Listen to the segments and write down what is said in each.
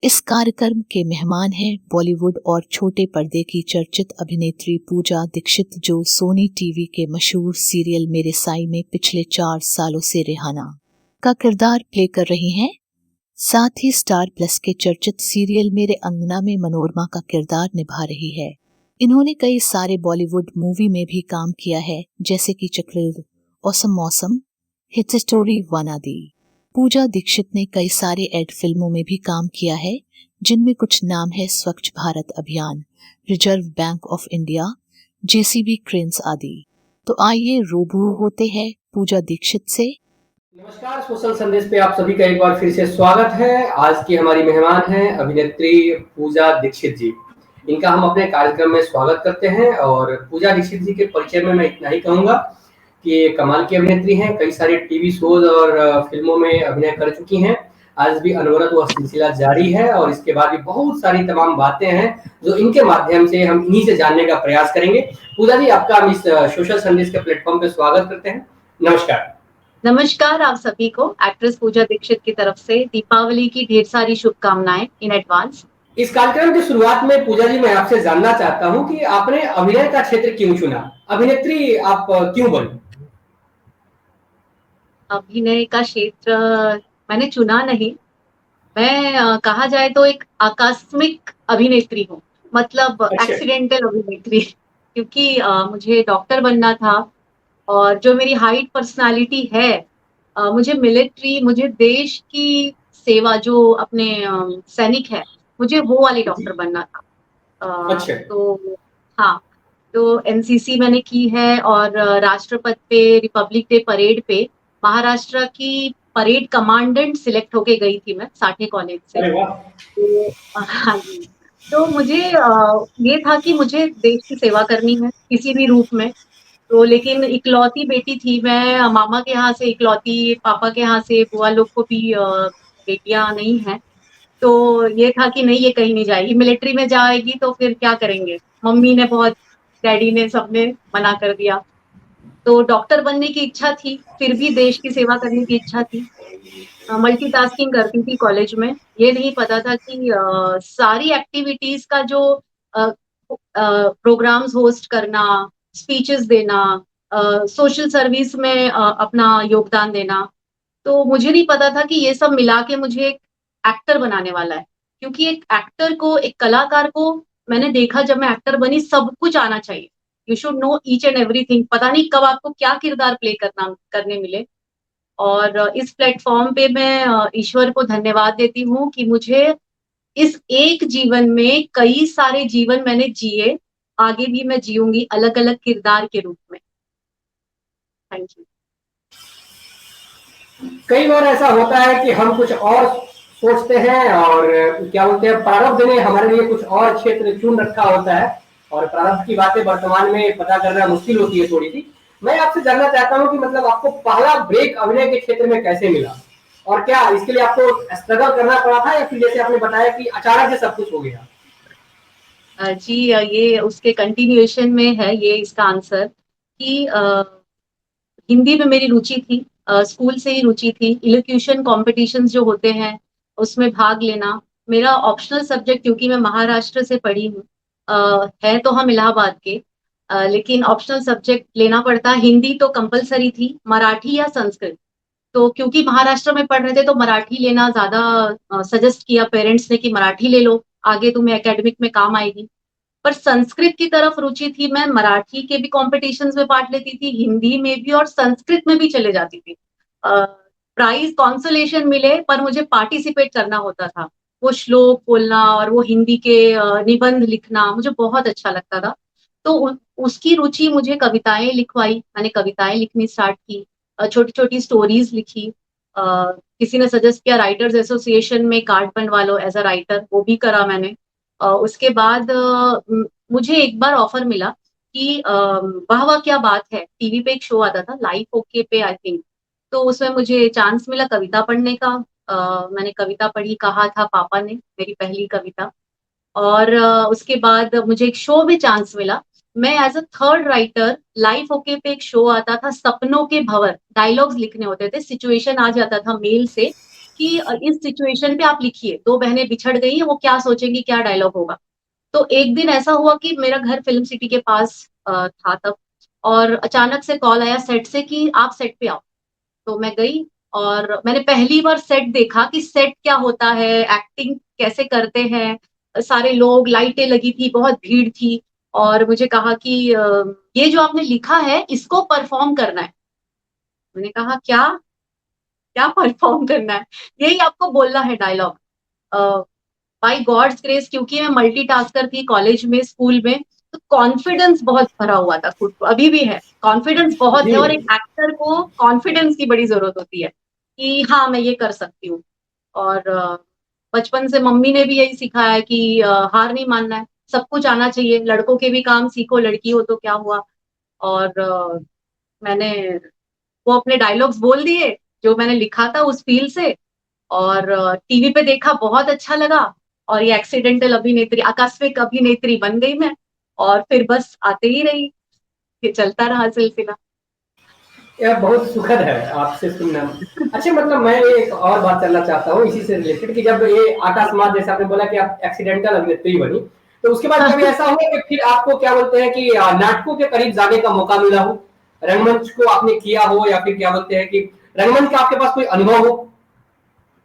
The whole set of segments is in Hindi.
इस कार्यक्रम के मेहमान हैं बॉलीवुड और छोटे पर्दे की चर्चित अभिनेत्री पूजा दीक्षित, जो सोनी टीवी के मशहूर सीरियल मेरे साई में पिछले 4 सालों से रेहाना का किरदार प्ले कर रही हैं। साथ ही स्टार प्लस के चर्चित सीरियल मेरे अंगना में मनोरमा का किरदार निभा रही है। इन्होंने कई सारे बॉलीवुड मूवी में भी काम किया है, जैसे कि चक्रव्यूह, औसम मौसम, हिट स्टोरी, वन आदि। पूजा दीक्षित ने कई सारे एड फिल्मों में भी काम किया है, जिनमें कुछ नाम है स्वच्छ भारत अभियान, reserve bank of India, JCB cranes आदि। तो आइए रूबरू होते हैं पूजा दीक्षित से। नमस्कार, सोशल संदेश पे आप सभी का एक बार फिर से स्वागत है। आज की हमारी मेहमान हैं अभिनेत्री पूजा दीक्षित जी। इनका हम अपने कार्यक्रम में स्वागत करते हैं। और पूजा दीक्षित जी के परिचय में मैं इतना ही कहूंगा कि ये कमाल की अभिनेत्री हैं, कई सारे टीवी शोज और फिल्मों में अभिनय कर चुकी हैं। आज भी अनवरत वह सिलसिला जारी है और इसके बाद भी बहुत सारी तमाम बातें हैं जो इनके माध्यम से हम इन्हीं से जानने का प्रयास करेंगे। पूजा जी, आपका हम इस सोशल संदेश के प्लेटफॉर्म पे स्वागत करते हैं। नमस्कार। नमस्कार आप सभी को। एक्ट्रेस पूजा दीक्षित की तरफ से दीपावली की ढेर सारी शुभकामनाएं इन एडवांस। इस कार्यक्रम की शुरुआत में पूजा जी मैं आपसे जानना चाहता हूं कि आपने अभिनय का क्षेत्र क्यों चुना, अभिनेत्री आप क्यों बनी? अभिनय का क्षेत्र मैंने चुना नहीं, मैं कहा जाए तो एक आकस्मिक अभिनेत्री हूँ, मतलब अच्छा। एक्सीडेंटल अभिनेत्री क्योंकि मुझे डॉक्टर बनना था और जो मेरी हाइट पर्सनालिटी है, मुझे मिलिट्री, मुझे देश की सेवा, जो अपने सैनिक है, मुझे वो वाली डॉक्टर बनना था। अच्छा। तो हाँ, तो एनसीसी मैंने की है और राष्ट्रपति पे, रिपब्लिक डे परेड पे महाराष्ट्र की परेड कमांडेंट सिलेक्ट होके गई थी मैं साठे कॉलेज से। अरे वाह। तो हाँ जी, तो मुझे ये था कि मुझे देश की सेवा करनी है किसी भी रूप में। तो लेकिन इकलौती बेटी थी मैं, मामा के यहाँ से इकलौती, पापा के यहाँ से बुआ लोग को भी बेटियां नहीं हैं। तो ये था कि नहीं, ये कहीं नहीं जाएगी, मिलिट्री में जाएगी तो फिर क्या करेंगे। मम्मी ने बहुत, डैडी ने, सबने मना कर दिया। तो डॉक्टर बनने की इच्छा थी, फिर भी देश की सेवा करने की इच्छा थी। मल्टीटास्किंग करती थी कॉलेज में, ये नहीं पता था कि सारी एक्टिविटीज का जो प्रोग्राम्स होस्ट करना, स्पीचेस देना, सोशल सर्विस में अपना योगदान देना, तो मुझे नहीं पता था कि ये सब मिला के मुझे एक एक्टर बनाने वाला है। क्योंकि एक एक्टर को, एक कलाकार को, मैंने देखा जब मैं एक्टर बनी, सब कुछ आना चाहिए। You should know each and everything. पता नहीं कब आपको क्या किरदार प्ले करने मिले। और इस प्लेटफॉर्म पे मैं ईश्वर को धन्यवाद देती हूँ कि मुझे इस एक जीवन में कई सारे जीवन मैंने जिए, आगे भी मैं जीऊंगी अलग अलग किरदार के रूप में। Thank you. कई बार ऐसा होता है कि हम कुछ और सोचते हैं और क्या बोलते हैं, प्रारब्ध ने हमारे लिए कुछ और क्षेत्र चुन रखा होता है और प्रारब्ध की बातें वर्तमान में पता करना मुश्किल होती है थोड़ी सी। मैं आपसे जानना चाहता हूं कि मतलब आपको पहला ब्रेक अभिनय के क्षेत्र में कैसे मिला और क्या इसके लिए आपको स्ट्रगल करना पड़ा था या फिर जैसे आपने बताया कि अचानक से सब कुछ हो गया? जी, ये उसके कंटिन्यूएशन में है ये इसका आंसर कि हिंदी में मेरी रुचि थी, स्कूल से ही रुचि थी। इलोक्यूशन कॉम्पिटिशन्स जो होते हैं उसमें भाग लेना मेरा ऑप्शनल सब्जेक्ट, क्योंकि मैं महाराष्ट्र से पढ़ी हूँ। है तो हम इलाहाबाद के, लेकिन ऑप्शनल सब्जेक्ट लेना पड़ता। हिंदी तो कंपलसरी थी, मराठी या संस्कृत। तो क्योंकि महाराष्ट्र में पढ़ रहे थे तो मराठी लेना ज्यादा सजेस्ट किया पेरेंट्स ने कि मराठी ले लो, आगे तुम्हें एकेडमिक में काम आएगी। पर संस्कृत की तरफ रुचि थी, मैं मराठी के भी कॉम्पिटिशन्स में पार्ट लेती थी, हिंदी में भी और संस्कृत में भी चले जाती थी। प्राइज कॉन्सोलेशन मिले पर मुझे पार्टिसिपेट करना होता था। वो श्लोक बोलना और वो हिंदी के निबंध लिखना मुझे बहुत अच्छा लगता था। तो उसकी रुचि मुझे कविताएं लिखवाई, मैंने कविताएं लिखनी स्टार्ट की, छोटी छोटी स्टोरीज लिखी। किसी ने सजेस्ट किया राइटर्स एसोसिएशन में कार्ड बनवा लो एज अ राइटर, वो भी करा मैंने। उसके बाद मुझे एक बार ऑफर मिला कि वाह वाह क्या बात है, टीवी पे एक शो आता था लाइफ ओके पे आई थिंक। तो उसमें मुझे चांस मिला कविता पढ़ने का। मैंने कविता पढ़ी, कहा था पापा ने, मेरी पहली कविता। और उसके बाद मुझे एक शो में चांस मिला। मैं as a third writer, Life OK पे एक शो आता था सपनों के भंवर, डायलॉग्स लिखने होते थे। सिचुएशन आ जाता था मेल से कि इस सिचुएशन पे आप लिखिए, दो बहनें बिछड़ गई हैं, वो क्या सोचेंगी, क्या डायलॉग होगा। तो एक दिन ऐसा हुआ कि मेरा घर फिल्म सिटी के पास था तब, और अचानक से कॉल आया सेट से कि आप सेट पे आओ। तो मैं गई और मैंने पहली बार सेट देखा कि सेट क्या होता है, एक्टिंग कैसे करते हैं, सारे लोग, लाइटें लगी थी, बहुत भीड़ थी, और मुझे कहा कि ये जो आपने लिखा है इसको परफॉर्म करना है। मैंने कहा क्या, क्या परफॉर्म करना है, यही आपको बोलना है डायलॉग। बाय गॉड्स ग्रेस, क्योंकि मैं मल्टीटास्कर थी कॉलेज में, स्कूल में, तो कॉन्फिडेंस बहुत भरा हुआ था खुद को, अभी भी है, कॉन्फिडेंस बहुत जी। है, और एक एक्टर को कॉन्फिडेंस की बड़ी जरूरत होती है कि हाँ मैं ये कर सकती हूँ। और बचपन से मम्मी ने भी यही सिखाया है कि हार नहीं मानना है, सब कुछ आना चाहिए, लड़कों के भी काम सीखो, लड़की हो तो क्या हुआ। और मैंने वो अपने डायलॉग्स बोल दिए जो मैंने लिखा था उस फील से, और टीवी पे देखा, बहुत अच्छा लगा, और ये एक्सीडेंटल अभिनेत्री, आकस्मिक अभिनेत्री बन गई मैं, और फिर बस आते ही रही, ये चलता रहा सिलसिला। यह बहुत सुखद है आपसे सुनना। अच्छा, मतलब मैं एक और बात करना चाहता हूँ इसी से रिलेटेड कि जब ये आकाशमात जैसे आपने बोला कि आप एक्सीडेंटल अभिनेत्री बनी, तो उसके बाद कभी ऐसा हुआ कि फिर आपको क्या बोलते हैं कि नाटकों के करीब जाने का मौका मिला हो, रंगमंच को आपने किया हो, या फिर क्या बोलते हैं कि रंगमंच का आपके पास कोई अनुभव हो?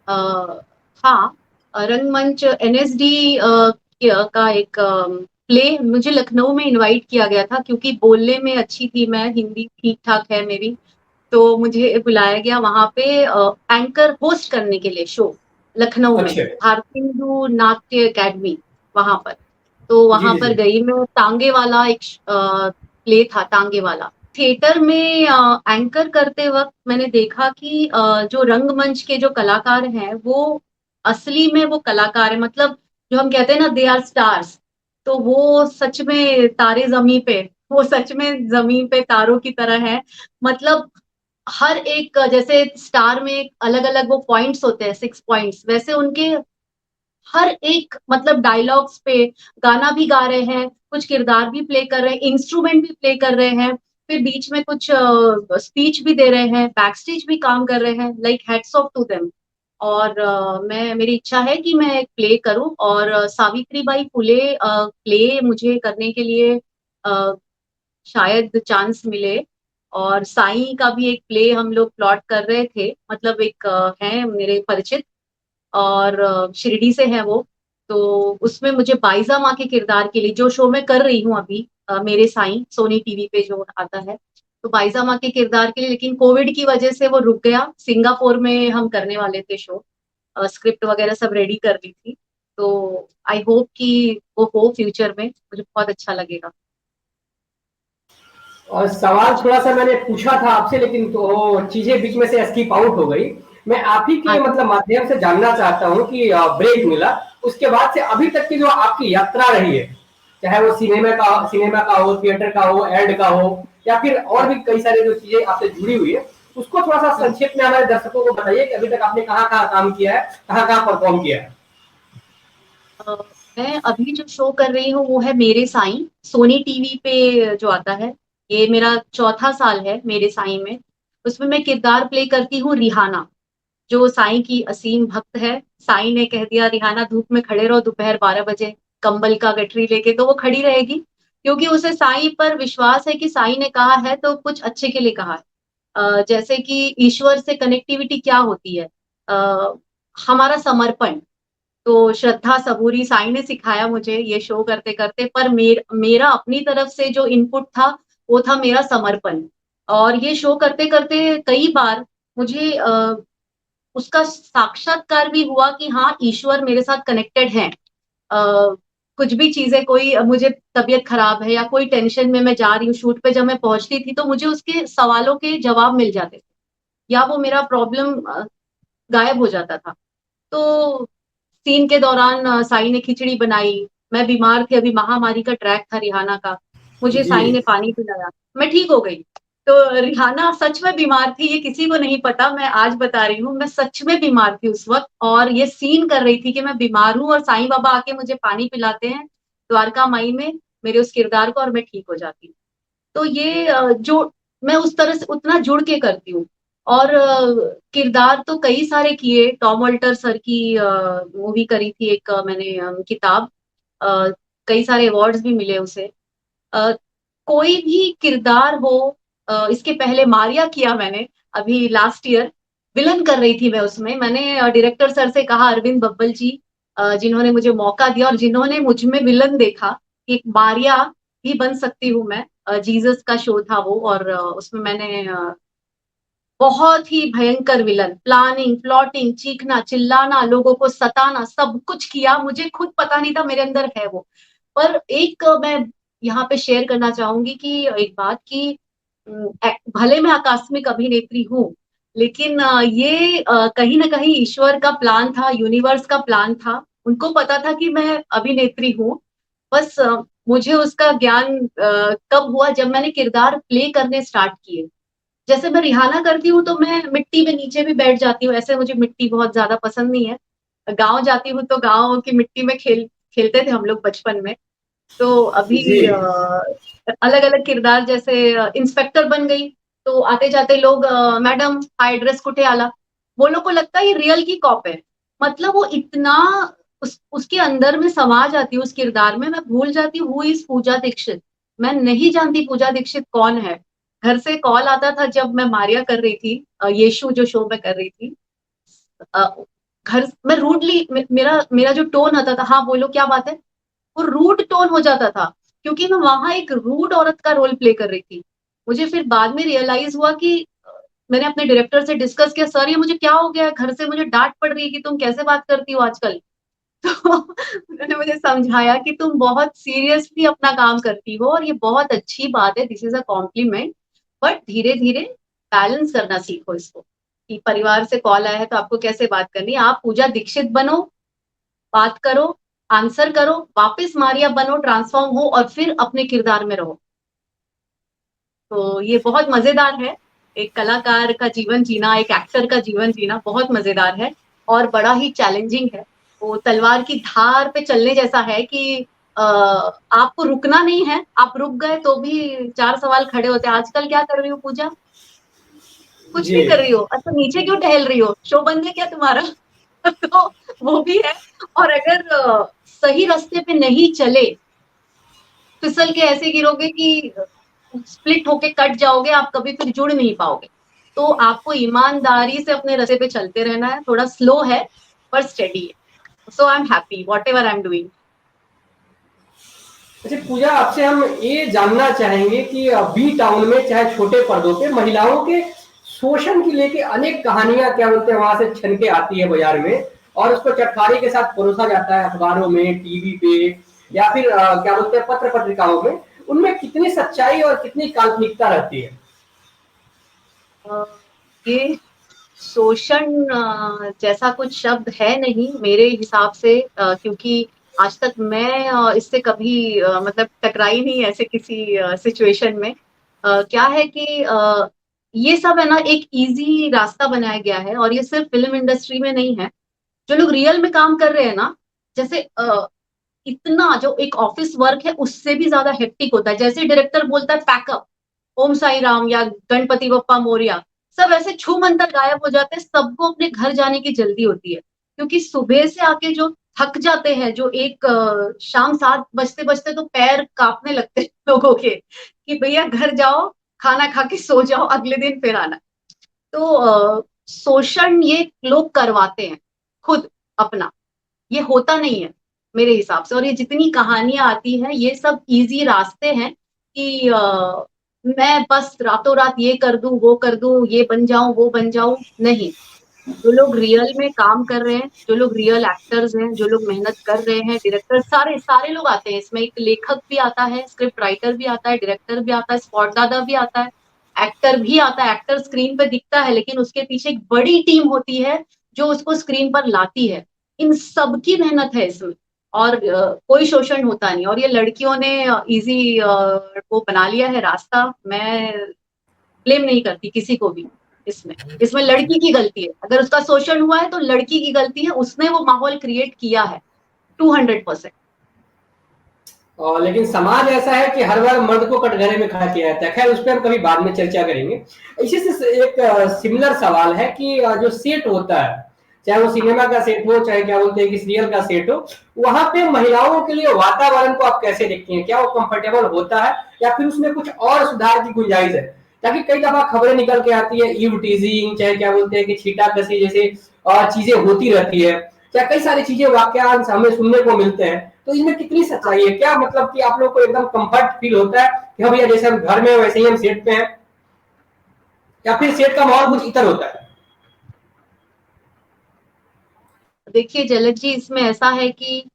अ, हाँ, रंगमंच एनएसडी का एक प्ले मुझे लखनऊ में इनवाइट किया गया था, क्योंकि बोलने में अच्छी थी मैं, हिंदी ठीक ठाक है मेरी, तो मुझे बुलाया गया वहां पे एंकर होस्ट करने के लिए शो, लखनऊ में, अच्छा। भारतीय हिंदू नाट्य अकेडमी, वहां पर। तो जी वहां जी पर जी। गई मैं, तांगे वाला एक प्ले था, तांगे वाला थिएटर में। एंकर करते वक्त मैंने देखा कि जो रंगमंच के जो कलाकार हैं वो असली में वो कलाकार है, मतलब जो हम कहते हैं ना दे आर स्टार्स, तो वो सच में तारे जमीन पे, वो सच में जमीन पे तारों की तरह है। मतलब हर एक, जैसे स्टार में अलग अलग वो पॉइंट्स होते हैं, 6 पॉइंट्स, वैसे उनके हर एक, मतलब डायलॉग्स पे गाना भी गा रहे हैं, कुछ किरदार भी प्ले कर रहे हैं, इंस्ट्रूमेंट भी प्ले कर रहे हैं, फिर बीच में कुछ स्पीच भी दे रहे हैं, बैक स्टेज भी काम कर रहे हैं, like hats off to them. और मैं, मेरी इच्छा है कि मैं एक प्ले करूं, और सावित्री बाई फुले प्ले मुझे करने के लिए अ, शायद चांस मिले। और साईं का भी एक प्ले हम लोग प्लॉट कर रहे थे, मतलब एक है मेरे परिचित, और शिरडी से है वो, तो उसमें मुझे बाइजा माँ के किरदार के लिए, जो शो मैं कर रही हूँ अभी, मेरे साईं सोनी टीवी पे जो आता है, तो बाइजा माँ के किरदार के लिए, लेकिन कोविड की वजह से वो रुक गया। सिंगापुर में हम करने वाले थे शो, स्क्रिप्ट वगैरह सब रेडी कर ली थी, तो आई होप कि वो हो फ्यूचर में, मुझे बहुत अच्छा लगेगा। और सवाल थोड़ा सा मैंने पूछा था आपसे, लेकिन तो चीजें बीच में से स्किप आउट हो गई। मैं आप ही के हाँ। मतलब माध्यम से जानना चाहता हूँ कि ब्रेक मिला उसके बाद से अभी तक की जो आपकी यात्रा रही है, चाहे वो सिनेमा का हो, थिएटर का हो, एड का हो, या फिर और भी कई सारी जो चीजें आपसे जुड़ी हुई है, उसको थोड़ा सा हम्म। संक्षेप में हमारे दर्शकों को बताइए कि अभी तक आपने कहाँ कहाँ काम किया है, कहाँ कहाँ परफॉर्म किया है। अ, मैं अभी जो शो कर रही हूँ वो है मेरे साईं, सोनी टीवी पे जो आता है, ये मेरा चौथा साल है मेरे साईं में। उसमें मैं किरदार प्ले करती हूँ रिहाना, जो साईं की असीम भक्त है। साईं ने कह दिया रिहाना धूप में खड़े रहो दोपहर 12 बजे, कंबल का गठरी लेके, तो वो खड़ी रहेगी, क्योंकि उसे साईं पर विश्वास है कि साईं ने कहा है तो कुछ अच्छे के लिए कहा है। जैसे कि ईश्वर से कनेक्टिविटी क्या होती है, अ, हमारा समर्पण। तो श्रद्धा सबूरी साईं ने सिखाया मुझे ये शो करते करते, पर मेरा अपनी तरफ से जो इनपुट था वो था मेरा समर्पण। और ये शो करते करते कई बार मुझे उसका साक्षात्कार भी हुआ कि हाँ ईश्वर मेरे साथ कनेक्टेड है। कुछ भी चीजें, कोई मुझे तबीयत खराब है या कोई टेंशन में मैं जा रही हूँ, शूट पे जब मैं पहुंचती थी तो मुझे उसके सवालों के जवाब मिल जाते थे, या वो मेरा प्रॉब्लम गायब हो जाता था। तो सीन के दौरान साई ने खिचड़ी बनाई, मैं बीमार थी, अभी महामारी का ट्रैक था रिहाना का, मुझे जी। साई ने पानी पिलाया, मैं ठीक हो गई। तो रिहाना सच में बीमार थी, ये किसी को नहीं पता, मैं आज बता रही हूँ, मैं सच में बीमार थी उस वक्त, और ये सीन कर रही थी कि मैं बीमार हूँ और साईं बाबा आके मुझे पानी पिलाते हैं द्वारका माई में, मेरे उस किरदार को, और मैं ठीक हो जाती हूँ। तो ये जो मैं उस तरह से उतना जुड़ के करती हूँ, और किरदार तो कई सारे किए। टॉम वॉल्टर सर की मूवी करी थी एक, मैंने किताब, अ, कई सारे अवार्ड्स भी मिले उसे। अ, कोई भी किरदार हो, इसके पहले मारिया किया मैंने अभी लास्ट ईयर, विलन कर रही थी मैं उसमें। मैंने डायरेक्टर सर से कहा, अरविंद बब्बल जी, जिन्होंने मुझे मौका दिया और जिन्होंने मुझ में विलन देखा कि एक मारिया भी बन सकती हूँ मैं। जीसस का शो था वो, और उसमें मैंने बहुत ही भयंकर विलन, प्लानिंग, प्लॉटिंग, चीखना, चिल्लाना, लोगों को सताना, सब कुछ किया। मुझे खुद पता नहीं था मेरे अंदर है वो। पर एक मैं यहाँ पे शेयर करना चाहूंगी कि एक बात कि भले मैं आकस्मिक अभिनेत्री हूँ, लेकिन ये कहीं ना कहीं ईश्वर का प्लान था, यूनिवर्स का प्लान था। उनको पता था कि मैं अभिनेत्री हूँ। बस मुझे उसका ज्ञान कब हुआ, जब मैंने किरदार प्ले करने स्टार्ट किए। जैसे मैं रिहाना करती हूँ तो मैं मिट्टी में नीचे भी बैठ जाती हूँ, ऐसे मुझे मिट्टी बहुत ज्यादा पसंद नहीं है। गांव जाती हूँ तो गांव की मिट्टी में खेलते थे हम लोग बचपन में। तो अभी जी अलग अलग किरदार, जैसे इंस्पेक्टर बन गई तो आते जाते लोग मैडम हाय ड्रेस कुठे आला, वो लोग को लगता है ये रियल की कॉप है। मतलब वो इतना उसके अंदर में समा जाती हूँ उस किरदार में, मैं भूल जाती हूँ हु इज पूजा दीक्षित। मैं नहीं जानती पूजा दीक्षित कौन है। घर से कॉल आता था जब मैं मारिया कर रही थी, यीशु जो शो में कर रही थी। अ, घर मैं रूडली, मेरा मेरा जो टोन आता था, हाँ बोलो क्या बात है, वो रूड टोन हो जाता था, क्योंकि मैं वहां एक रूड औरत का रोल प्ले कर रही थी। मुझे फिर बाद में रियलाइज हुआ कि मैंने अपने डायरेक्टर से डिस्कस किया, सर ये मुझे क्या हो गया है, घर से मुझे डांट पड़ रही है कि तुम कैसे बात करती हो आजकल। तो उन्होंने मुझे समझाया कि तुम बहुत सीरियसली अपना काम करती हो और ये बहुत अच्छी बात है, this is a compliment, but धीरे धीरे बैलेंस करना सीखो इसको, कि परिवार से कॉल आया है तो आपको कैसे बात करनी है। आप पूजा दीक्षित बनो, बात करो, आंसर करो, वापस मारिया बनो, ट्रांसफॉर्म हो और फिर अपने किरदार में रहो। तो ये बहुत मजेदार है, एक कलाकार का जीवन जीना, एक एक्टर का जीवन जीना बहुत मजेदार है और बड़ा ही चैलेंजिंग है। वो तलवार की धार पे चलने जैसा है कि आपको रुकना नहीं है, आप रुक गए तो भी चार सवाल खड़े होते हैं, आजकल क्या कर रही हो पूजा, कुछ जी नहीं कर रही हो, अच्छा नीचे क्यों टहल रही हो, शो बंद है क्या तुम्हारा। तो वो भी है। और अगर सही रास्ते पे नहीं चले, फिसल के ऐसे गिरोगे कि स्प्लिट होके कट जाओगे, आप कभी फिर जुड़ नहीं पाओगे। तो आपको ईमानदारी से अपने रास्ते पे चलते रहना है, थोड़ा स्लो है पर स्टेडी है। So I am happy whatever I am doing. अच्छा पूजा, आपसे हम ये जानना चाहेंगे कि बी टाउन में चाहे छोटे पर्दों पे महिलाओं के शोषण की लेके अनेक कहानियां क्या बोलते हैं वहां से छन के आती है बाजार में, और उसको चटखारे के साथ परोसा जाता है अखबारों में, टीवी पे, या फिर क्या बोलते हैं पत्र पत्रिकाओं में। उनमें कितनी सच्चाई और कितनी काल्पनिकता रहती है? ये शोषण जैसा कुछ शब्द है नहीं मेरे हिसाब से, क्योंकि आज तक मैं इससे कभी मतलब टकराई नहीं ऐसे किसी सिचुएशन में। क्या है कि ये सब है ना, एक इजी रास्ता बनाया गया है, और ये सिर्फ फिल्म इंडस्ट्री में नहीं है। जो लोग रियल में काम कर रहे हैं ना, जैसे इतना जो एक ऑफिस वर्क है उससे भी ज्यादा हेक्टिक होता है। जैसे डायरेक्टर बोलता है पैकअप, ओम साई राम या गणपति बप्पा मोरिया, सब ऐसे छू मंतर गायब हो जाते हैं, सबको अपने घर जाने की जल्दी होती है, क्योंकि सुबह से आके जो थक जाते हैं, जो एक शाम 7 बजते बजते तो पैर कांपने लगते हैं लोगों के, कि भैया घर जाओ, खाना खा के सो जाओ, अगले दिन फिर आना। तो शोषण ये लोग करवाते हैं खुद अपना, ये होता नहीं है मेरे हिसाब से। और ये जितनी कहानियां आती हैं ये सब इजी रास्ते हैं कि मैं बस रातों रात ये कर दूं, वो कर दूं, ये बन जाऊं, वो बन जाऊं, नहीं। जो लोग रियल में काम कर रहे हैं, जो लोग रियल एक्टर्स हैं, जो लोग मेहनत कर रहे हैं, डायरेक्टर, सारे सारे लोग आते हैं इसमें। एक लेखक भी आता है, स्क्रिप्ट राइटर भी आता है, डायरेक्टर भी आता है, स्पॉट दादा भी आता है, एक्टर भी आता है। एक्टर स्क्रीन पे दिखता है लेकिन उसके पीछे एक बड़ी टीम होती है जो उसको स्क्रीन पर लाती है। इन सबकी मेहनत है इसमें, और कोई शोषण होता नहीं। और ये लड़कियों ने इजी वो बना लिया है रास्ता। मैं ब्लेम नहीं करती किसी को भी इसमें। इसमें लड़की की गलती है, अगर उसका शोषण हुआ है तो लड़की की गलती है, उसने वो माहौल क्रिएट किया है 200%। और लेकिन समाज ऐसा है कि हर बार मर्द को कटघरे में खड़ा किया जाता है। खैर उस पर हम कभी बाद में चर्चा करेंगे। इसी से एक सिमिलर सवाल है कि जो सेट होता है, चाहे वो सिनेमा का सेट हो, चाहे क्या बोलते हैं कि सीरियल का सेट हो, वहां पे महिलाओं के लिए वातावरण को आप कैसे देखती हैं? क्या वो कंफर्टेबल होता है या फिर उसमें कुछ और सुधार की गुंजाइश है? ताकि कई दफा खबरें निकल के आती है ईव टीजिंग, चाहे क्या बोलते हैं कि छीटाकशी जैसे चीजें होती रहती है, चाहे कई सारी चीजें वाक्यांश हमें सुनने को मिलते हैं, तो इसमें कितनी सच्चाई है? क्या मतलब कि आप लोग को एकदम कंफर्ट फील होता है कि हाँ भैया जैसे हम घर में वैसे ही हम सेट पे हैं, या फिर सेट का माहौल कुछ इतर होता है? देखिए जलज जी, इसमें ऐसा है कि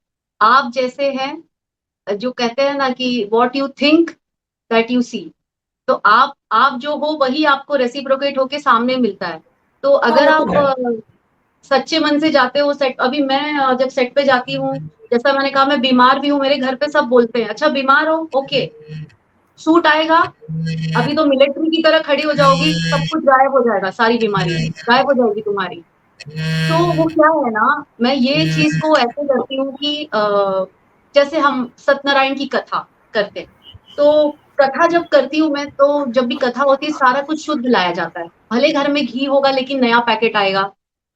आप जैसे हैं, जो कहते हैं ना कि what you think that you see, तो आप जो हो वही आपको रेसिप्रोकेट होके सामने मिलता है। तो हाँ अगर वो तो आप है। सच्चे मन से जाते हो सेट, अभी मैं जब सेट पे जाती हूँ, जैसा मैंने कहा मैं बीमार भी हूँ, मेरे घर पे सब बोलते हैं अच्छा बीमार हो, ओके शूट आएगा, अभी तो मिलिट्री की तरह खड़ी हो जाओगी, सब कुछ गायब हो जाएगा, सारी बीमारी गायब हो जाएगी तुम्हारी। तो वो क्या है ना, मैं ये चीज को ऐसे करती हूँ कि जैसे हम सत्यनारायण की कथा करते हैं, तो कथा जब करती हूँ मैं, तो जब भी कथा होती है सारा कुछ शुद्ध लाया जाता है। भले घर में घी होगा लेकिन नया पैकेट आएगा,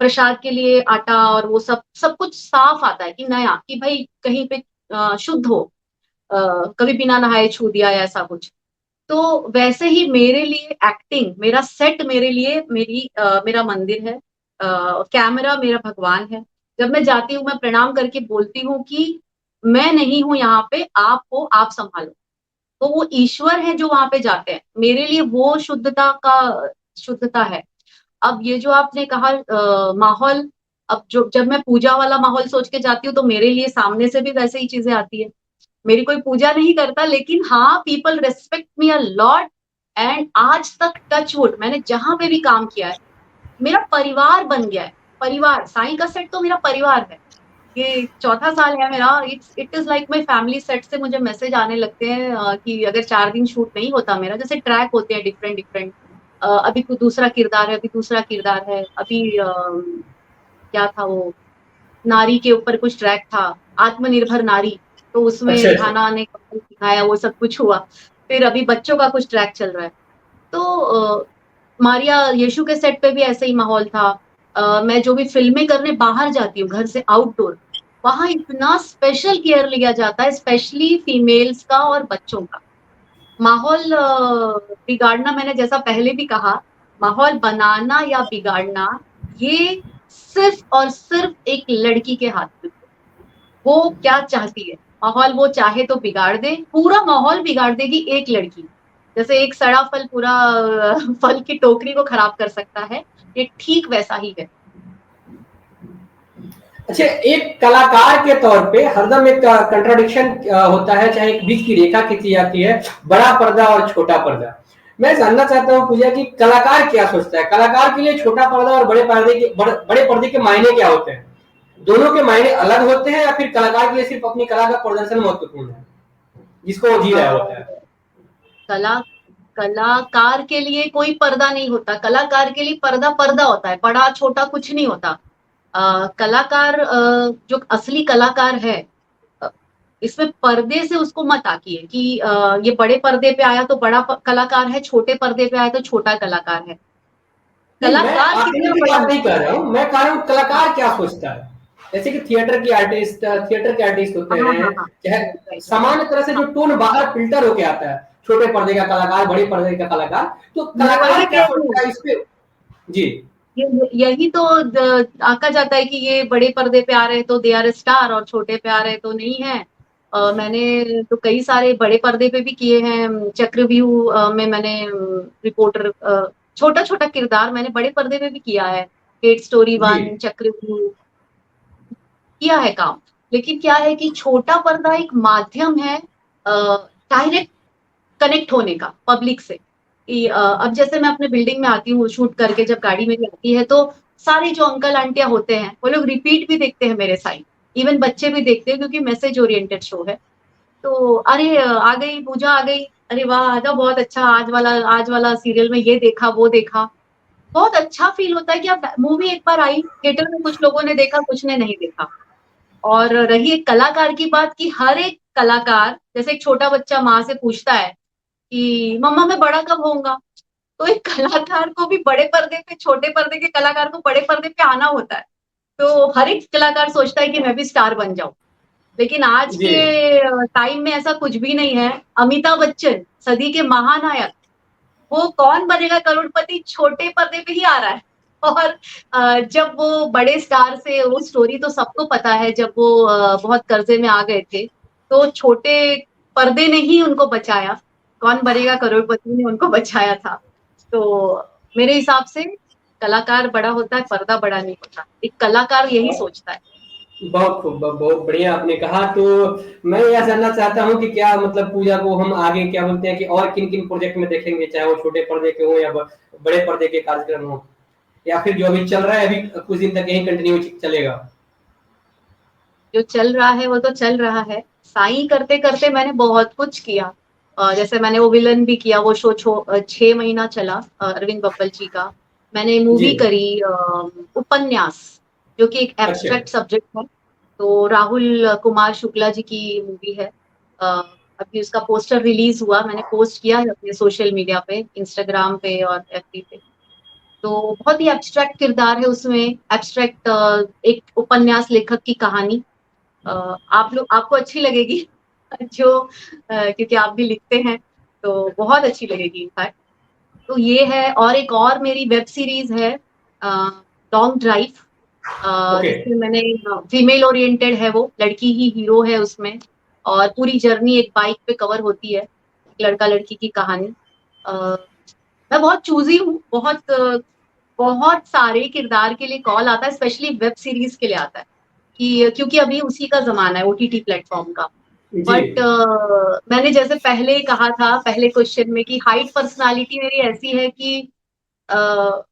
प्रसाद के लिए आटा और वो सब सब कुछ साफ आता है कि नया, कि भाई कहीं पे शुद्ध हो, कभी बिना नहाए छू दिया या ऐसा कुछ। तो वैसे ही मेरे लिए एक्टिंग, मेरा सेट मेरे लिए मेरा मंदिर है, कैमरा मेरा भगवान है। जब मैं जाती हूँ मैं प्रणाम करके बोलती हूँ कि मैं नहीं हूँ यहाँ पे, आप हो, आप संभालो। तो वो ईश्वर है जो वहां पे जाते हैं, मेरे लिए वो शुद्धता है। अब ये जो आपने कहा माहौल, अब जो जब मैं पूजा वाला माहौल सोच के जाती हूँ तो मेरे लिए सामने से भी वैसे ही चीजें आती है। मेरी कोई पूजा नहीं करता लेकिन हाँ, people respect me a lot. And आज तक टच वुड, मैंने जहां पे भी काम किया है मेरा परिवार बन गया है। परिवार, साईं का सेट तो मेरा परिवार है। ये चौथा साल है मेरा, it is like my family. Set से मुझे मैसेज आने लगते हैं कि अगर 4 दिन शूट नहीं होता मेरा, जैसे ट्रैक होते हैं डिफरेंट डिफरेंट, अभी कोई दूसरा किरदार है, अभी दूसरा किरदार है, अभी क्या था वो, नारी के ऊपर कुछ ट्रैक था, आत्मनिर्भर नारी, तो उसमें अच्छा अच्छा। रिहाना ने कपल सिखाया, वो सब कुछ हुआ। फिर अभी बच्चों का कुछ ट्रैक चल रहा है। तो मारिया यीशु के सेट पे भी ऐसे ही माहौल था। मैं जो भी फिल्में करने बाहर जाती हूँ घर से आउटडोर, वहां इतना स्पेशल केयर लिया जाता है, स्पेशली फीमेल्स का और बच्चों का। माहौल बिगाड़ना, मैंने जैसा पहले भी कहा, माहौल बनाना या बिगाड़ना ये सिर्फ और सिर्फ एक लड़की के हाथ में। वो क्या चाहती है, माहौल वो चाहे तो बिगाड़ दे, पूरा माहौल बिगाड़ देगी एक लड़की। जैसे एक सड़ा फल पूरा फल की टोकरी को खराब कर सकता है, ये ठीक वैसा ही है। अच्छा, एक कलाकार के तौर पे हरदम एक कंट्राडिक्शन होता है, चाहे एक बीच की रेखा खींची जाती है, बड़ा पर्दा और छोटा पर्दा। मैं जानना चाहता हूँ पूजा कि कलाकार क्या सोचता है? कलाकार के लिए छोटा पर्दा और बड़े पर्दे के मायने क्या होते हैं? दोनों के मायने अलग होते हैं या फिर कलाकार के लिए सिर्फ अपनी कला का प्रदर्शन महत्वपूर्ण है जिसको वो जी अ, रहा होता है? कला कलाकार के लिए कोई पर्दा नहीं होता, कलाकार के लिए पर्दा पर्दा होता है, बड़ा छोटा कुछ नहीं होता। कलाकार जो असली कलाकार है, अ, इसमें पर्दे से उसको मत आकिए कि ये बड़े पर्दे पे आया तो बड़ा कलाकार है, छोटे पर्दे पे आया तो छोटा कलाकार है। नहीं, मैं कलाकार आंकड़े कितना की बड़ा बात नहीं होता कर रहा हूँ, मैं कह रहा हूँ है। हाँ कलाकार क्या सोचता है। जैसे कि थिएटर के आर्टिस्ट होते हाँ हैं, हाँ हाँ, चाहे राइट राइट। सामान्य तरह से जो टोन बाहर फिल्टर होके आता है, छोटे पर्दे का कलाकार, बड़े पर्दे का कलाकार, तो वही कलाकार क्या कह रही हूँ, सोचता है इस पे? जी। यही तो आका जाता है कि ये बड़े पर्दे पे आ रहे हैं तो दे आर स्टार, और छोटे पे आ रहे हैं तो नहीं है। मैंने तो कई सारे बड़े पर्दे पे भी किए हैं, चक्रव्यूह में मैंने रिपोर्टर, छोटा छोटा किरदार मैंने बड़े पर्दे पे भी किया है, हेट स्टोरी जी। 1, चक्रव्यूह, किया है काम। लेकिन क्या है कि छोटा पर्दा एक माध्यम है डायरेक्ट कनेक्ट होने का पब्लिक से, कि अब जैसे मैं अपने बिल्डिंग में आती हूँ शूट करके, जब गाड़ी मेरी आती है तो सारे जो अंकल आंटियां होते हैं वो लोग रिपीट भी देखते हैं मेरे साइड, इवन बच्चे भी देखते हैं क्योंकि मैसेज ओरिएंटेड शो है। तो अरे आ गई पूजा, आ गई, अरे वाह आजा, बहुत अच्छा, आज वाला सीरियल में ये देखा वो देखा। बहुत अच्छा फील होता है कि अब मूवी एक बार आई थिएटर में, कुछ लोगों ने देखा कुछ ने नहीं देखा। और रही एक कलाकार की बात, कि हर एक कलाकार, जैसे एक छोटा बच्चा माँ से पूछता है कि मम्मा मैं बड़ा कब होऊंगा, तो एक कलाकार को भी बड़े पर्दे पे, छोटे पर्दे के कलाकार को बड़े पर्दे पे आना होता है। तो हर एक कलाकार सोचता है कि मैं भी स्टार बन जाऊं, लेकिन आज जी। के टाइम में ऐसा कुछ भी नहीं है। अमिताभ बच्चन, सदी के महानायक, वो कौन बनेगा करोड़पति छोटे पर्दे पे ही आ रहा है। और जब वो बड़े स्टार से, वो स्टोरी तो सबको पता है, जब वो बहुत कर्जे में आ गए थे, तो छोटे पर्दे ने ही उनको बचाया। कौन बनेगा करोड़पति ने उनको बचाया था। तो मेरे हिसाब से कलाकार बड़ा होता है, पर्दा बड़ा नहीं होता। एक कलाकार यही सोचता है। बहुत खूब, बहुत बढ़िया आपने कहा। तो मैं यह जानना चाहता हूँ कि क्या मतलब पूजा को हम आगे क्या बोलते हैं कि और किन किन प्रोजेक्ट में देखेंगे, चाहे वो छोटे पर्दे के हो या बड़े पर्दे के कार्यक्रम हो, या फिर जो अभी चल रहा है अभी कुछ दिन तक यही कंटिन्यू चलेगा? जो चल रहा है वो तो चल रहा है। साई करते करते मैंने बहुत कुछ किया। जैसे मैंने वो विलन भी किया, वो शो 6 महीना चला, अरविंद बब्बल जी का। मैंने जी। मूवी करी उपन्यास, जो कि एक अच्छा। एब्स्ट्रैक्ट सब्जेक्ट है। तो राहुल कुमार शुक्ला जी की मूवी है। अ, अभी उसका पोस्टर रिलीज हुआ, मैंने पोस्ट किया है अपने सोशल मीडिया पे, इंस्टाग्राम पे और एफबी पे। तो बहुत ही एब्स्ट्रैक्ट किरदार है उसमें, एब्स्ट्रैक्ट एक उपन्यास लेखक की कहानी। आप लोग, आपको अच्छी लगेगी जो क्योंकि आप भी लिखते हैं, तो बहुत अच्छी लगेगी इनफैक्ट। तो ये है, और एक और मेरी वेब सीरीज है लॉन्ग ड्राइव, ओके। जिसमें मैंने, फीमेल ओरिएंटेड है, वो लड़की ही हीरो है उसमें, और पूरी जर्नी एक बाइक पे कवर होती है, एक लड़का लड़की की कहानी। अ, मैं बहुत चूजी हूँ, बहुत सारे किरदार के लिए कॉल आता है, स्पेशली वेब सीरीज के लिए आता है, कि क्योंकि अभी उसी का जमाना है ओटीटी प्लेटफॉर्म का। जी। बट मैंने जैसे पहले कहा था, पहले क्वेश्चन में, कि हाइट पर्सनालिटी मेरी ऐसी है कि uh,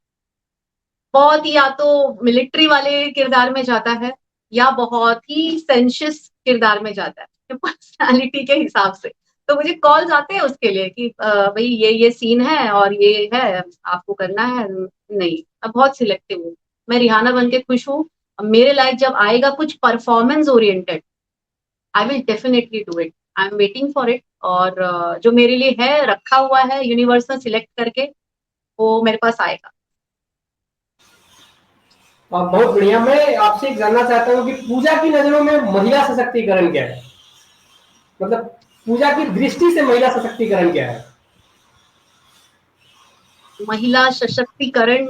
बहुत ही या तो मिलिट्री वाले किरदार में जाता है, या बहुत ही सेंशियस किरदार में जाता है पर्सनालिटी के हिसाब से। तो मुझे कॉल्स आते हैं उसके लिए कि भाई ये सीन है और ये है, आपको करना है। नहीं, मैं बहुत सिलेक्टिव हूँ। मैं रिहाना बन के खुश हूँ। अब मेरे लाइफ जब आएगा कुछ performance oriented, I will definitely do it. I am waiting for it. और जो मेरे लिए है, रखा हुआ है यूनिवर्स में सिलेक्ट करके, वो मेरे पास आएगा। बहुत बढ़िया। मैं आपसे एक जानना चाहता हूँ कि पूजा की नजरों में महिला सशक्तिकरण क्या है? मतलब पूजा की दृष्टि से महिला सशक्तिकरण क्या है? महिला सशक्तिकरण,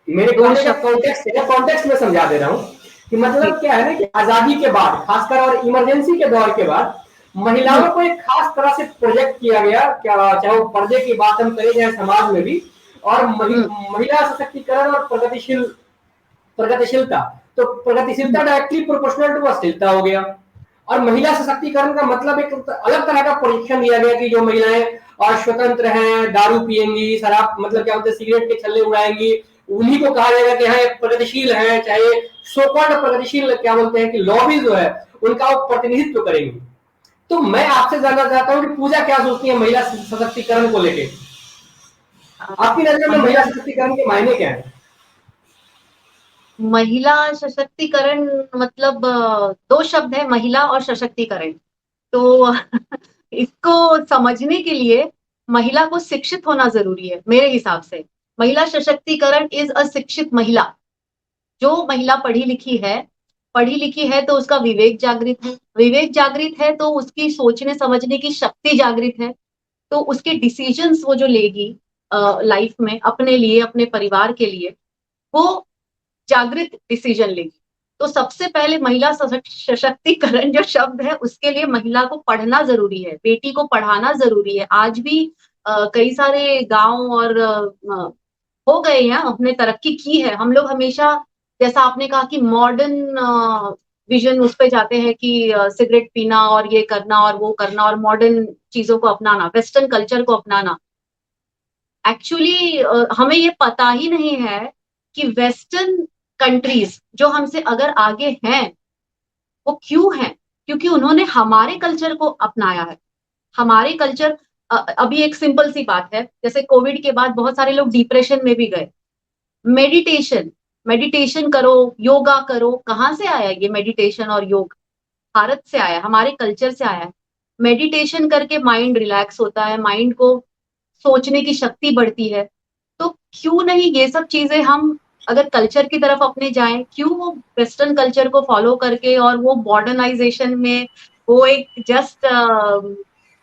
मेरे दो कहने का शब्द कॉन्टेक्स्ट में समझा दे रहा हूँ कि जी। मतलब क्या है ना कि आजादी के बाद, खासकर और इमरजेंसी के दौर के बाद, हम्म, महिलाओं को एक खास तरह से प्रोजेक्ट किया गया, क्या चाहे वो पर्दे की बात हम करें चाहे समाज में भी, और हम्म, महिला सशक्तिकरण और प्रगतिशीलता। तो हम्म, प्रगतिशीलता डायरेक्टली प्रोपोर्शनल टू अश्लीलता हो गया, और महिला सशक्तिकरण का मतलब एक अलग तरह का प्रोजेक्शन दिया गया कि जो महिलाएं और स्वतंत्र हैं, दारू पिएंगी, शराब मतलब क्या बोलते हैं सिगरेट के छल्ले उड़ाएंगी, उन्हीं को कहा जाएगा कि हाँ प्रगतिशील है, चाहे सो कॉल्ड प्रगतिशील क्या बोलते हैं कि लॉबी जो है उनका वो प्रतिनिधित्व करेंगी। तो मैं आपसे जानना चाहता हूँ कि पूजा क्या सोचती है महिला सशक्तिकरण को लेकर? आपकी नजर में महिला महिला सशक्तिकरण के मायने क्या है? महिला सशक्तिकरण मतलब दो शब्द है, महिला और सशक्तिकरण। तो इसको समझने के लिए महिला को शिक्षित होना जरूरी है मेरे हिसाब से। महिला सशक्तिकरण इज अ शिक्षित महिला। जो महिला पढ़ी लिखी है तो उसका विवेक जागृत है, विवेक जागृत है तो उसकी सोचने समझने की शक्ति जागृत है। तो उसके डिसीजंस वो जो लेगी लाइफ में, अपने लिए, अपने परिवार के लिए, वो जागृत डिसीजन लेगी। तो सबसे पहले महिला सशक्तिकरण जो शब्द है, उसके लिए महिला को पढ़ना जरूरी है, बेटी को पढ़ाना जरूरी है। आज भी कई सारे गांव और हो गए हैं, हमने तरक्की की है। हम लोग हमेशा, जैसा आपने कहा कि मॉडर्न विजन, उस पे जाते हैं कि सिगरेट पीना और ये करना और वो करना और मॉडर्न चीजों को अपनाना, वेस्टर्न कल्चर को अपनाना। एक्चुअली हमें ये पता ही नहीं है कि वेस्टर्न कंट्रीज जो हमसे अगर आगे हैं, वो क्यों हैं? क्योंकि उन्होंने हमारे कल्चर को अपनाया है। हमारे कल्चर, अभी एक सिंपल सी बात है, जैसे कोविड के बाद बहुत सारे लोग डिप्रेशन में भी गए। मेडिटेशन, मेडिटेशन करो, योगा करो। कहाँ से आया ये मेडिटेशन और योग? भारत से आया है, हमारे कल्चर से आया है। मेडिटेशन करके माइंड रिलैक्स होता है, माइंड को सोचने की शक्ति बढ़ती है। तो क्यों नहीं ये सब चीजें हम अगर कल्चर की तरफ अपने जाएं, क्यों वो वेस्टर्न कल्चर को फॉलो करके और वो मॉडर्नाइजेशन में वो एक जस्ट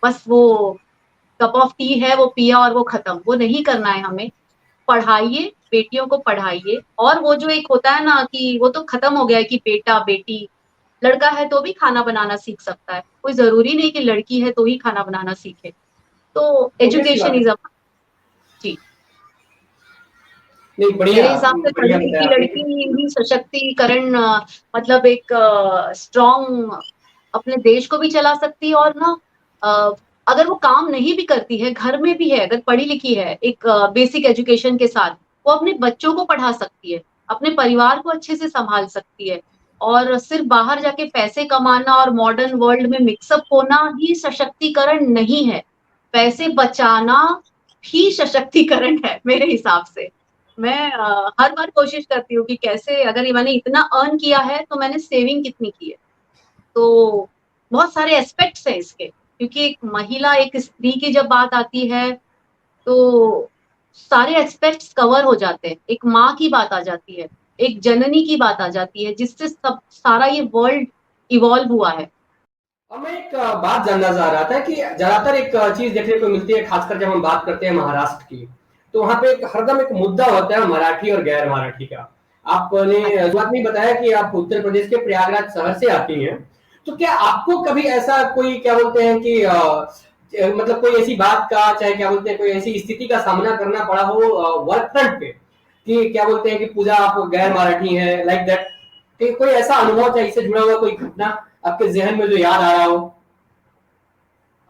बस वो कप ऑफ टी है वो पिया और वो खत्म, वो नहीं करना है हमें। पढ़ाइए, बेटियों को पढ़ाइए। और वो जो एक होता है ना कि वो तो खत्म हो गया है कि बेटा बेटी, लड़का है तो भी खाना बनाना सीख सकता है, कोई जरूरी नहीं कि लड़की है तो ही खाना बनाना सीखे। तो ऑब्वियस सी एजुकेशन बात है। इज अ जी। नहीं, बढ़िया मेरे हिसाब से बढ़िया लड़की की बताया आपने। लड़की ही सशक्तिकरण मतलब एक स्ट्रॉन्ग अपने देश को भी चला सकती है। और ना अ, अगर वो काम नहीं भी करती है, घर में भी है, अगर पढ़ी लिखी है एक बेसिक एजुकेशन के साथ, वो अपने बच्चों को पढ़ा सकती है, अपने परिवार को अच्छे से संभाल सकती है। और सिर्फ बाहर जाके पैसे कमाना और मॉडर्न वर्ल्ड में मिक्सअप होना ही सशक्तिकरण नहीं है। पैसे बचाना ही सशक्तिकरण है मेरे हिसाब से। मैं हर बार कोशिश करती हूँ कि कैसे अगर ये मैंने इतना अर्न किया है तो मैंने सेविंग कितनी की है। तो बहुत सारे एस्पेक्ट्स हैं इसके, क्योंकि एक महिला एक स्त्री की जब बात आती है तो सारे एस्पेक्ट्स कवर हो जाते हैं। एक माँ की बात आ जाती है, एक जननी की बात आ जाती है, जिससे सब सारा ये वर्ल्ड इवॉल्व हुआ है। अब मैं एक बात जानना चाह रहा था कि ज्यादातर एक चीज देखने को मिलती है, खासकर जब हम बात करते हैं महाराष्ट्र की, तो वहां पे एक हरदम एक मुद्दा होता है मराठी और गैर मराठी का। आपने शुरुआत में बताया कि आप उत्तर प्रदेश के प्रयागराज शहर से आती हैं, तो क्या आपको कभी ऐसा कोई क्या बोलते हैं कि मतलब कोई ऐसी बात का, चाहे क्या बोलते हैं कोई ऐसी स्थिति का सामना करना पड़ा हो वर्क फ्रंट पे, कि क्या बोलते हैं कि पूजा आप गैर मराठी है, लाइक दैट, कि कोई ऐसा अनुभव चाहे इससे जुड़ा हुआ कोई घटना आपके जहन में जो याद आ रहा हो?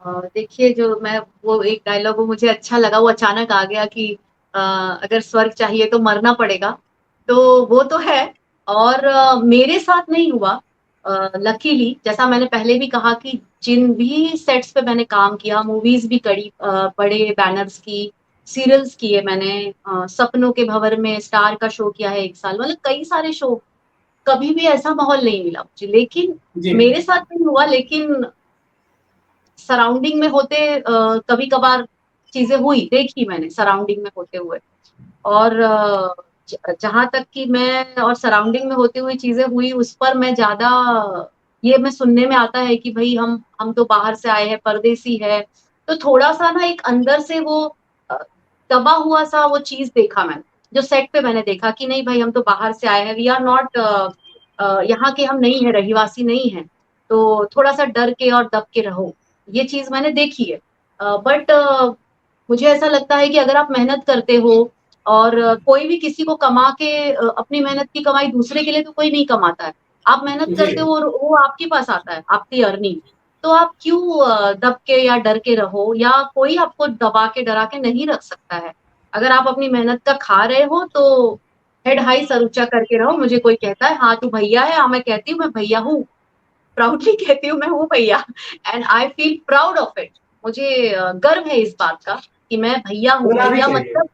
देखिए जो मैं वो एक डायलॉग वो मुझे अच्छा लगा, वो अचानक आ गया कि अगर स्वर्ग चाहिए तो मरना पड़ेगा। तो वो तो है। और मेरे साथ नहीं हुआ लकीली। जैसा मैंने पहले भी कहा कि जिन भी सेट्स पे मैंने काम किया, मूवीज भी करी, बड़े बैनर्स की, सीरियल्स किए मैंने, सपनों के भंवर में स्टार का शो किया है 1 साल, मतलब कई सारे शो, कभी भी ऐसा माहौल नहीं मिला मुझे। लेकिन जी। मेरे साथ नहीं हुआ, लेकिन सराउंडिंग में होते कभी कभार चीजें हुई, देखी मैंने सराउंडिंग में होते हुए। और जहां तक कि मैं और सराउंडिंग में होती हुई चीजें हुई उस पर मैं ज्यादा, ये मैं सुनने में आता है कि भाई हम तो बाहर से आए हैं, परदेसी है। तो थोड़ा सा ना एक अंदर से वो अ, दबा हुआ सा वो चीज देखा मैंने, जो सेट पे मैंने देखा कि नहीं भाई हम तो बाहर से आए हैं, वी आर नॉट यहाँ के, हम नहीं है, रहिवासी नहीं है। तो थोड़ा सा डर के और दब के रहो, ये चीज मैंने देखी है। बट मुझे ऐसा लगता है कि अगर आप मेहनत करते हो और कोई भी किसी को कमा के अपनी मेहनत की कमाई दूसरे के लिए तो कोई नहीं कमाता है। आप मेहनत जी। करते हो और वो आपके पास आता है, आपकी अर्निंग। तो आप क्यों दब के या डर के रहो, या कोई आपको दबा के डरा के नहीं रख सकता है। अगर आप अपनी मेहनत का खा रहे हो तो हेड हाई सर ऊंचा करके रहो। मुझे कोई कहता है हाँ तू भैया है, हाँ मैं कहती हूँ मैं भैया हूँ, प्राउडली कहती हूँ मैं हूँ भैया, and I feel proud of it. मुझे गर्व है इस बात का कि मैं भैया हूँ। होना भी भैया चाहिए। मतलब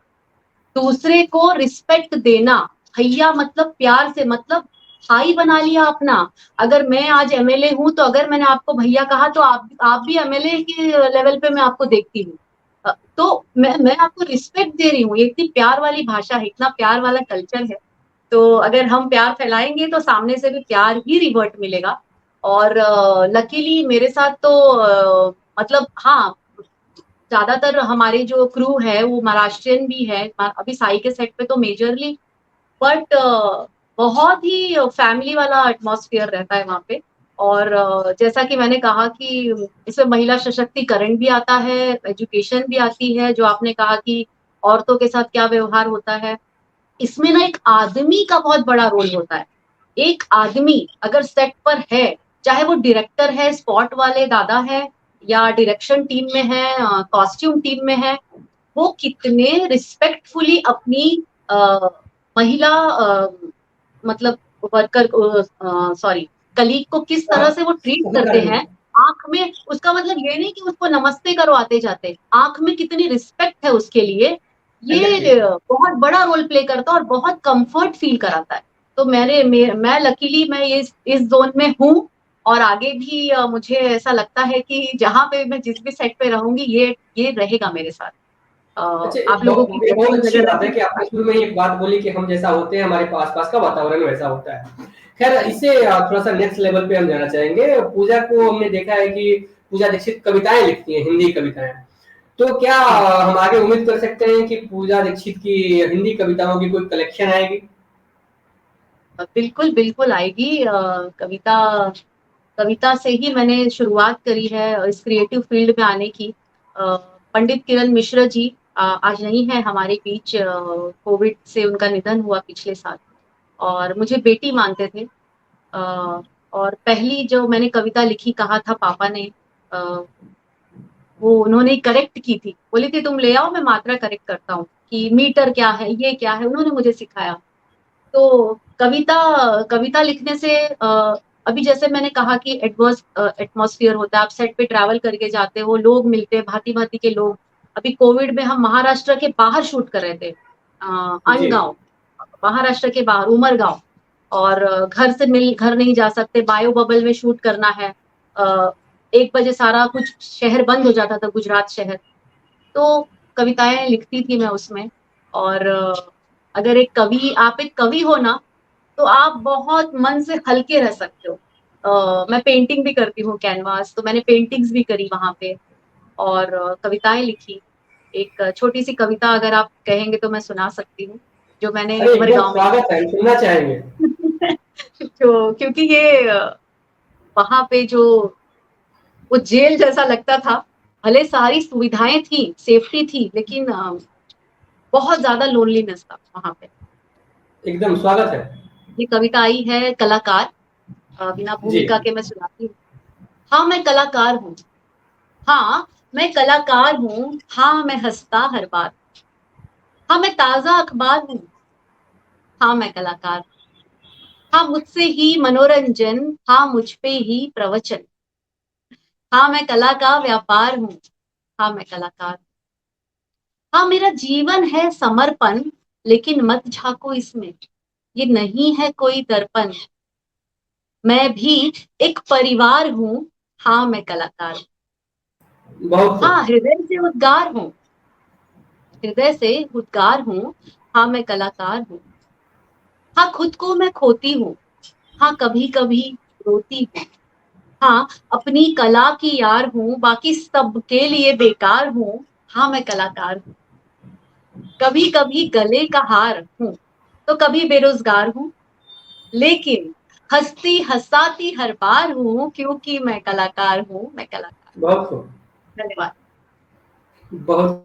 दूसरे को रिस्पेक्ट देना, भैया मतलब प्यार से, मतलब भाई बना लिया अपना। अगर मैं आज एमएलए हूं तो अगर मैंने आपको भैया कहा तो आप भी एमएलए के लेवल पे मैं आपको देखती हूँ। तो मैं आपको रिस्पेक्ट दे रही हूँ। ये इतनी प्यार वाली भाषा है, इतना प्यार वाला कल्चर है। तो अगर हम प्यार फैलाएंगे तो सामने से भी प्यार ही रिवर्ट मिलेगा। और लकीली मेरे साथ तो मतलब हाँ, ज्यादातर हमारे जो क्रू है वो महाराष्ट्रियन भी है, अभी साई के सेट पे तो मेजरली। बट बहुत ही फैमिली वाला एटमॉस्फेयर रहता है वहाँ पे। और जैसा कि मैंने कहा कि इसमें महिला सशक्तिकरण भी आता है, एजुकेशन भी आती है, जो आपने कहा कि औरतों के साथ क्या व्यवहार होता है। इसमें ना एक आदमी का बहुत बड़ा रोल होता है। एक आदमी अगर सेट पर है, चाहे वो डायरेक्टर है, स्पॉट वाले दादा है, या डायरेक्शन टीम में है, कॉस्ट्यूम टीम में है, वो कितने रिस्पेक्टफुली अपनी अ, महिला मतलब वर्कर सॉरी कलीग को किस तरह से वो ट्रीट करते सहकर्मी। हैं। आंख में उसका मतलब ये नहीं कि उसको नमस्ते करो आते जाते, आंख में कितनी रिस्पेक्ट है उसके लिए। एग्जैक्टली। ये बहुत बड़ा रोल प्ले करता है और बहुत कंफर्ट फील कराता है। तो मैं लकीली मैं इस जोन में हूँ। और आगे भी मुझे ऐसा लगता है कि जहाँ पे मैं जिस भी सेट पे रहूंगी ये रहेगा मेरे साथ। अच्छा, आप लोगों की ये बहुत ब्लेसिंग्स अच्छी अगर बात है कि आपने शुरू में ही एक बात बोली कि हम जैसा होते हैं हमारे आस-पास का वातावरण वैसा होता है। खैर इससे थोड़ा-सा नेक्स्ट लेवल पे हम जाना चाहेंगे। पूजा को हमने देखा है कि पूजा दीक्षित कविताएँ लिखती हैं, हिंदी कविताएँ। तो क्या हम आगे उम्मीद कर सकते हैं कि पूजा दीक्षित की हिंदी कविताओं की कोई कलेक्शन आएगी? बिल्कुल बिल्कुल आएगी। कविता कविता से ही मैंने शुरुआत करी है इस क्रिएटिव फील्ड में आने की। पंडित किरण मिश्र जी आज नहीं है हमारे बीच, कोविड से उनका निधन हुआ पिछले साल, और मुझे बेटी मानते थे। अ, और पहली जो मैंने कविता लिखी, कहा था पापा ने, अ, वो उन्होंने करेक्ट की थी, बोली थी तुम ले आओ मैं मात्रा करेक्ट करता हूँ, कि मीटर क्या है ये क्या है, उन्होंने मुझे सिखाया। तो कविता कविता लिखने से अभी जैसे मैंने कहा कि एडवर्स एटमॉस्फेयर होता है, आप सेट पे ट्रैवल करके जाते हो, लोग मिलते हैं भांति भांति के लोग। अभी कोविड में हम महाराष्ट्र के बाहर शूट कर रहे थे, जी। अनगांव, महाराष्ट्र के बाहर उमरगांव, और घर नहीं जा सकते, बायो बबल में शूट करना है। 1 बजे सारा कुछ शहर बंद हो जाता था, गुजरात शहर। तो कविताएं लिखती थी मैं उसमें। और अगर आप एक कवि हो ना, तो आप बहुत मन से हल्के रह सकते हो। मैं पेंटिंग भी करती हूँ कैनवास, तो मैंने पेंटिंग्स भी करी वहां पे, और कविताएं लिखी। एक छोटी सी कविता अगर आप कहेंगे तो मैं सुना सकती हूँ, जो मैंने अरे एकदम उमरगांव में स्वागत है, हम सुनना चाहेंगे। जो क्योंकि ये वहां पे जो वो जेल जैसा लगता था। भले सारी सुविधाएं थी, सेफ्टी थी, लेकिन बहुत ज्यादा लोनलीनेस था वहां पे। एकदम स्वागत है। ये कविता आई है कलाकार, बिना जी। भूमिका के मैं सुनाती हूँ। हाँ मैं कलाकार हूँ, हाँ मैं कलाकार हूँ, हाँ मैं हंसता हर बार, हाँ मैं ताजा अखबार हूँ, हाँ मैं कलाकार, हाँ मुझसे ही मनोरंजन, हाँ मुझ पे ही प्रवचन, हाँ मैं कला का व्यापार हूँ, हाँ मैं कलाकार, हाँ मेरा जीवन है समर्पण, लेकिन मत झांको इसमें, ये नहीं है कोई दर्पण, मैं भी एक परिवार हूँ, हाँ मैं कलाकार, बहुत हाँ खूब। हृदय से उद्गार हूँ, हृदय से उद्गार हूँ, हाँ मैं कलाकार हूँ, हाँ खुद को मैं खोती हूँ, हाँ कभी कभी रोती हूँ, हाँ अपनी कला की यार हूँ, बाकी सबके लिए बेकार हूँ, हाँ मैं कलाकार हूँ, कभी कभी गले का हार हूँ, तो कभी बेरोजगार हूँ, लेकिन हंसती हंसाती हर बार हूँ, क्योंकि मैं कलाकार हूँ, मैं कलाकार। बहुत खूब। धन्यवाद। बहुत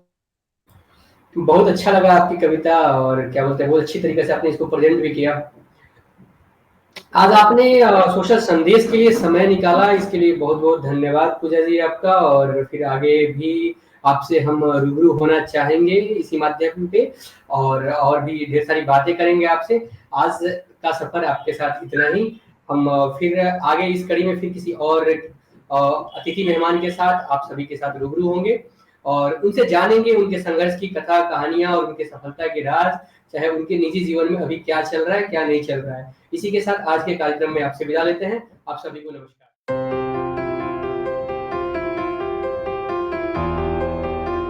बहुत अच्छा लगा आपकी कविता और क्या बोलते हैं बहुत अच्छी तरीके से आपने इसको प्रेजेंट भी किया। आज आपने सोशल संदेश के लिए समय निकाला, इसके लिए बहुत-बहुत धन्यवाद पूजा जी आपका। और फिर आगे भी आपसे हम रूबरू होना चाहेंगे इसी माध्यम पे, और भी ढेर सारी बातें करेंगे आपसे। आज का सफर आपके साथ इतना ही। हम फिर आगे इस कड़ी में फिर किसी और अतिथि मेहमान के साथ आप सभी के साथ रूबरू होंगे और उनसे जानेंगे उनके संघर्ष की कथा, कहानियाँ और उनके सफलता के राज, चाहे उनके निजी जीवन में अभी क्या चल रहा है, क्या नहीं चल रहा है। इसी के साथ आज के कार्यक्रम में आपसे विदा लेते हैं। आप सभी को नमस्कार।